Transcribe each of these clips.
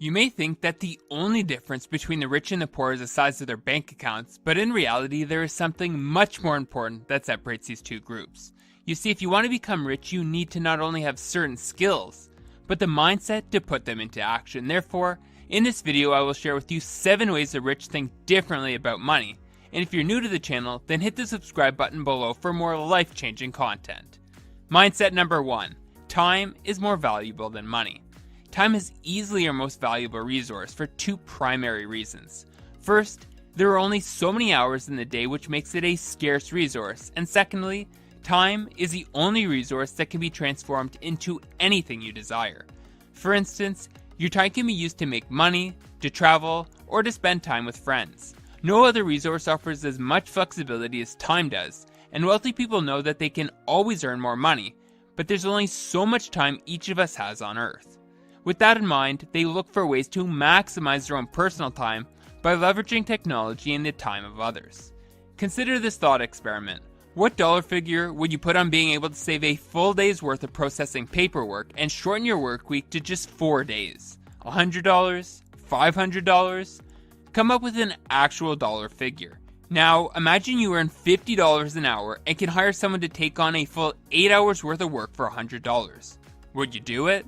You may think that the only difference between the rich and the poor is the size of their bank accounts, but in reality there is something much more important that separates these two groups. You see, if you want to become rich, you need to not only have certain skills, but the mindset to put them into action. Therefore, in this video I will share with you 7 ways the rich think differently about money. And if you're new to the channel, then hit the subscribe button below for more life-changing content. Mindset number 1. Time is more valuable than money. Time is easily our most valuable resource for 2 primary reasons. First, there are only so many hours in the day, which makes it a scarce resource. And secondly, time is the only resource that can be transformed into anything you desire. For instance, your time can be used to make money, to travel, or to spend time with friends. No other resource offers as much flexibility as time does, and wealthy people know that they can always earn more money, but there's only so much time each of us has on Earth. With that in mind, they look for ways to maximize their own personal time by leveraging technology and the time of others. Consider this thought experiment. What dollar figure would you put on being able to save a full day's worth of processing paperwork and shorten your work week to just 4 days? $100? $500? Come up with an actual dollar figure. Now, imagine you earn $50 an hour and can hire someone to take on a full 8 hours worth of work for $100. Would you do it?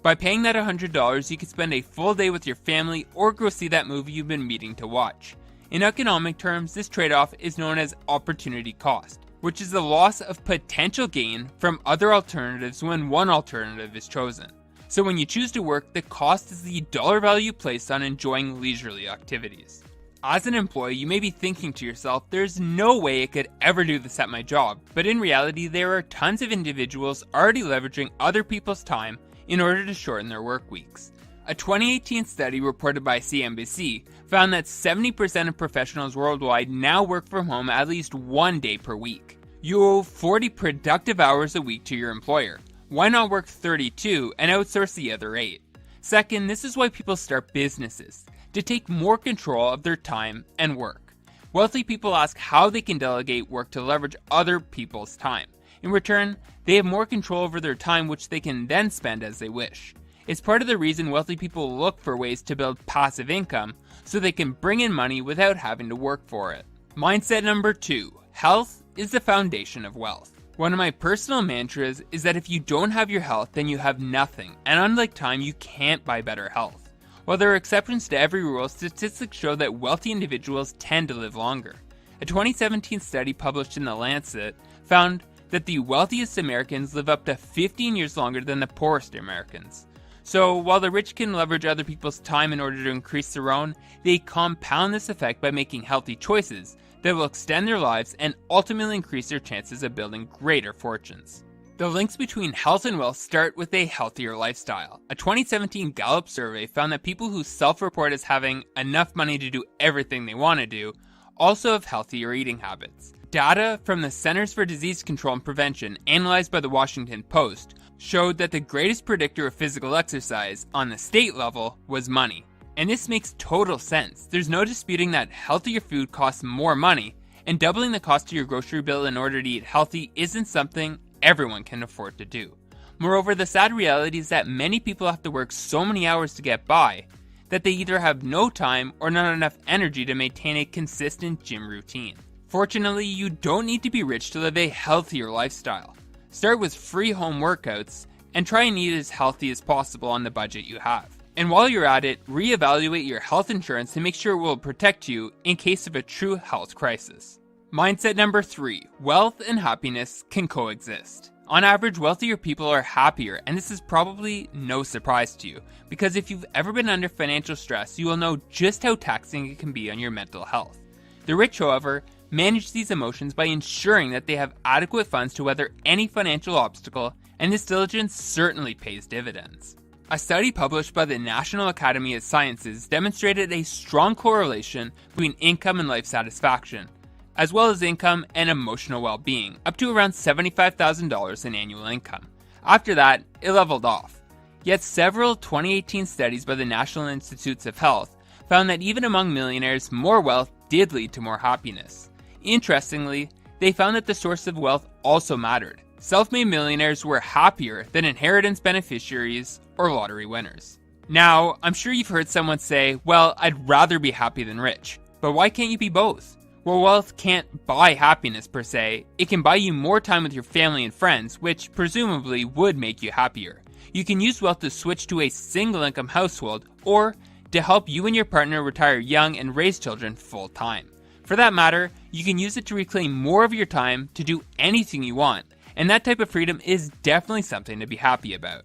By paying that $100, you could spend a full day with your family or go see that movie you've been meaning to watch. In economic terms, this trade-off is known as opportunity cost, which is the loss of potential gain from other alternatives when one alternative is chosen. So when you choose to work, the cost is the dollar value placed on enjoying leisurely activities. As an employee, you may be thinking to yourself, there's no way I could ever do this at my job. But in reality, there are tons of individuals already leveraging other people's time in order to shorten their work weeks. A 2018 study reported by CNBC found that 70% of professionals worldwide now work from home at least 1 day per week. You owe 40 productive hours a week to your employer. Why not work 32 and outsource the other 8? Second, this is why people start businesses, to take more control of their time and work. Wealthy people ask how they can delegate work to leverage other people's time. In return, they have more control over their time, which they can then spend as they wish. It's part of the reason wealthy people look for ways to build passive income so they can bring in money without having to work for it. Mindset number 2. Health is the foundation of wealth. One of my personal mantras is that if you don't have your health, then you have nothing, and unlike time, you can't buy better health. While there are exceptions to every rule, statistics show that wealthy individuals tend to live longer. A 2017 study published in The Lancet found that the wealthiest Americans live up to 15 years longer than the poorest Americans. So while the rich can leverage other people's time in order to increase their own, they compound this effect by making healthy choices that will extend their lives and ultimately increase their chances of building greater fortunes. The links between health and wealth start with a healthier lifestyle. A 2017 Gallup survey found that people who self-report as having enough money to do everything they want to do also have healthier eating habits. Data from the Centers for Disease Control and Prevention, analyzed by the Washington Post, showed that the greatest predictor of physical exercise on the state level was money. And this makes total sense. There's no disputing that healthier food costs more money, and doubling the cost of your grocery bill in order to eat healthy isn't something everyone can afford to do. Moreover, the sad reality is that many people have to work so many hours to get by that they either have no time or not enough energy to maintain a consistent gym routine. Fortunately, you don't need to be rich to live a healthier lifestyle. Start with free home workouts and try and eat as healthy as possible on the budget you have. And while you're at it, reevaluate your health insurance to make sure it will protect you in case of a true health crisis. Mindset number 3. Wealth and happiness can coexist. On average, wealthier people are happier, and this is probably no surprise to you, because if you've ever been under financial stress, you will know just how taxing it can be on your mental health. The rich, however, manage these emotions by ensuring that they have adequate funds to weather any financial obstacle, and this diligence certainly pays dividends. A study published by the National Academy of Sciences demonstrated a strong correlation between income and life satisfaction, as well as income and emotional well-being, up to around $75,000 in annual income. After that, it leveled off. Yet several 2018 studies by the National Institutes of Health found that even among millionaires, more wealth did lead to more happiness. Interestingly, they found that the source of wealth also mattered. Self-made millionaires were happier than inheritance beneficiaries or lottery winners. Now, I'm sure you've heard someone say, well, I'd rather be happy than rich. But why can't you be both? Well, wealth can't buy happiness per se. It can buy you more time with your family and friends, which presumably would make you happier. You can use wealth to switch to a single income household, or to help you and your partner retire young and raise children full time. For that matter, you can use it to reclaim more of your time to do anything you want, and that type of freedom is definitely something to be happy about.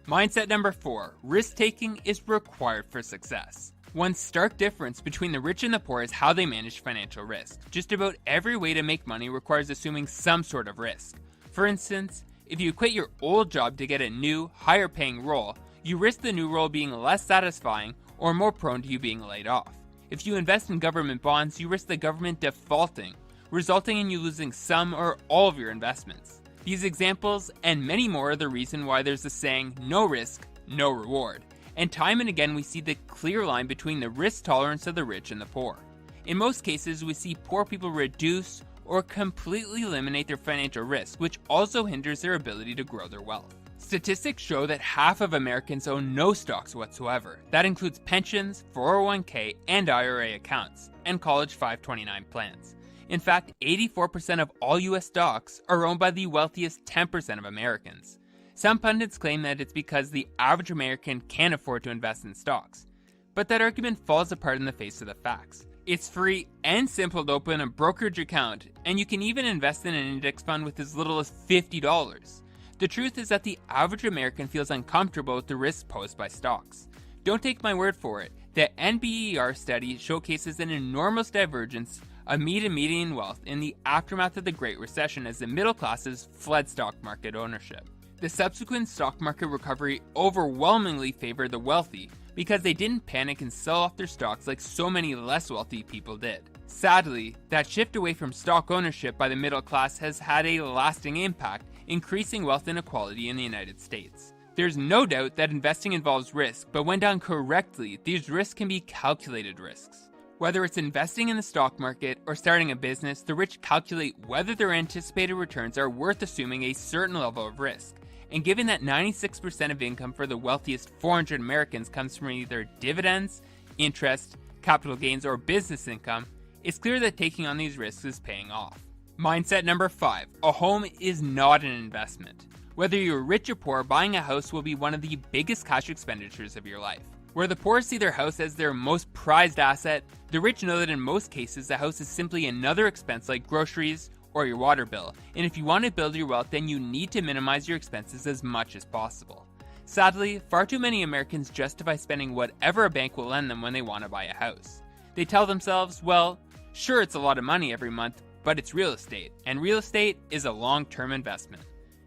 Mindset number 4, risk-taking is required for success. One stark difference between the rich and the poor is how they manage financial risk. Just about every way to make money requires assuming some sort of risk. For instance, if you quit your old job to get a new, higher paying role, you risk the new role being less satisfying or more prone to you being laid off. If you invest in government bonds, you risk the government defaulting, resulting in you losing some or all of your investments. These examples and many more are the reason why there's a saying, no risk, no reward. And time and again we see the clear line between the risk tolerance of the rich and the poor. In most cases, we see poor people reduce or completely eliminate their financial risk, which also hinders their ability to grow their wealth. Statistics show that half of Americans own no stocks whatsoever. That includes pensions, 401k, and IRA accounts, and college 529 plans. In fact, 84% of all US stocks are owned by the wealthiest 10% of Americans. Some pundits claim that it's because the average American can't afford to invest in stocks, but that argument falls apart in the face of the facts. It's free and simple to open a brokerage account, and you can even invest in an index fund with as little as $50. The truth is that the average American feels uncomfortable with the risks posed by stocks. Don't take my word for it. The NBER study showcases an enormous divergence of median wealth in the aftermath of the Great Recession as the middle classes fled stock market ownership. The subsequent stock market recovery overwhelmingly favored the wealthy because they didn't panic and sell off their stocks like so many less wealthy people did. Sadly, that shift away from stock ownership by the middle class has had a lasting impact, increasing wealth inequality in the United States. There's no doubt that investing involves risk, but when done correctly, these risks can be calculated risks. Whether it's investing in the stock market or starting a business, the rich calculate whether their anticipated returns are worth assuming a certain level of risk. And given that 96% of income for the wealthiest 400 Americans comes from either dividends, interest, capital gains, or business income, it's clear that taking on these risks is paying off. Mindset number 5, a home is not an investment. Whether you're rich or poor, buying a house will be one of the biggest cash expenditures of your life. Where the poor see their house as their most prized asset, the rich know that in most cases the house is simply another expense like groceries or your water bill, and if you want to build your wealth, then you need to minimize your expenses as much as possible. Sadly, far too many Americans justify spending whatever a bank will lend them when they want to buy a house. They tell themselves, well, sure it's a lot of money every month, but it's real estate, and real estate is a long-term investment.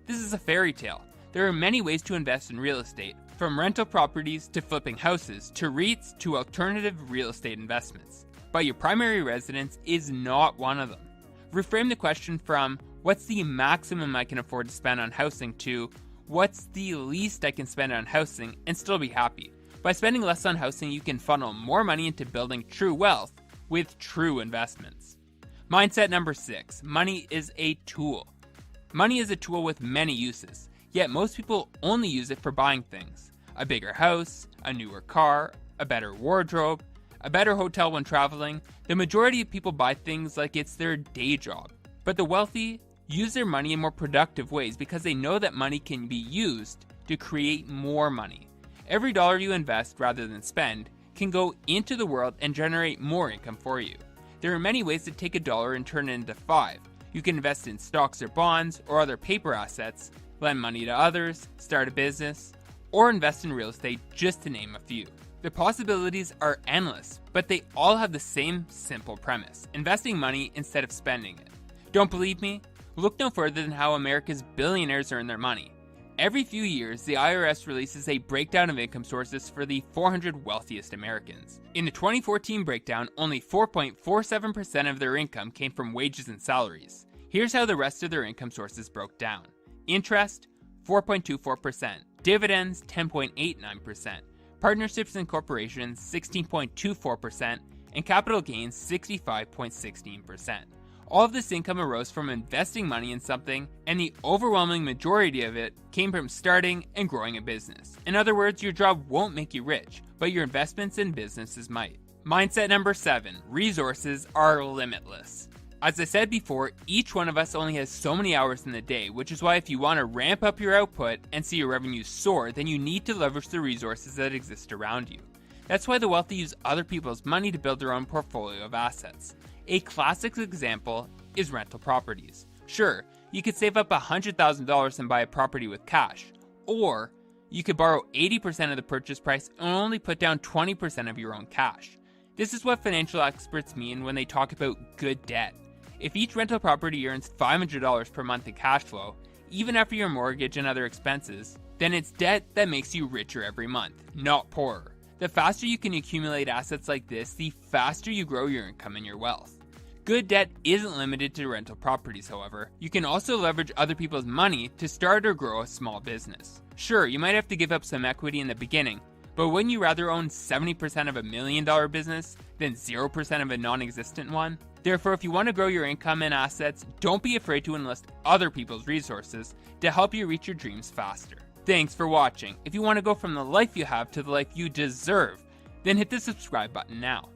This is a fairy tale. There are many ways to invest in real estate, from rental properties to flipping houses to REITs to alternative real estate investments. But your primary residence is not one of them. Reframe the question from, what's the maximum I can afford to spend on housing to, what's the least I can spend on housing and still be happy. By spending less on housing, you can funnel more money into building true wealth with true investments. Mindset number 6, money is a tool. Money is a tool with many uses, yet most people only use it for buying things. A bigger house, a newer car, a better wardrobe, a better hotel when traveling. The majority of people buy things like it's their day job. But the wealthy use their money in more productive ways because they know that money can be used to create more money. Every dollar you invest rather than spend can go into the world and generate more income for you. There are many ways to take a dollar and turn it into 5. You can invest in stocks or bonds or other paper assets, lend money to others, start a business, or invest in real estate, just to name a few. The possibilities are endless, but they all have the same simple premise: investing money instead of spending it. Don't believe me? Look no further than how America's billionaires earn their money. Every few years, the IRS releases a breakdown of income sources for the 400 wealthiest Americans. In the 2014 breakdown, only 4.47% of their income came from wages and salaries. Here's how the rest of their income sources broke down. Interest, 4.24%. Dividends, 10.89%. Partnerships and corporations, 16.24%. And capital gains, 65.16%. All of this income arose from investing money in something, and the overwhelming majority of it came from starting and growing a business. In other words, your job won't make you rich, but your investments in businesses might. Mindset number 7, resources are limitless. As I said before, each one of us only has so many hours in the day, which is why if you want to ramp up your output and see your revenue soar, then you need to leverage the resources that exist around you. That's why the wealthy use other people's money to build their own portfolio of assets. A classic example is rental properties. Sure, you could save up $100,000 and buy a property with cash, or you could borrow 80% of the purchase price and only put down 20% of your own cash. This is what financial experts mean when they talk about good debt. If each rental property earns $500 per month in cash flow, even after your mortgage and other expenses, then it's debt that makes you richer every month, not poorer. The faster you can accumulate assets like this, the faster you grow your income and your wealth. Good debt isn't limited to rental properties, however. You can also leverage other people's money to start or grow a small business. Sure, you might have to give up some equity in the beginning, but wouldn't you rather own 70% of $1 million business than 0% of a non-existent one? Therefore, if you want to grow your income and assets, don't be afraid to enlist other people's resources to help you reach your dreams faster. Thanks for watching. If you want to go from the life you have to the life you deserve, then hit the subscribe button now.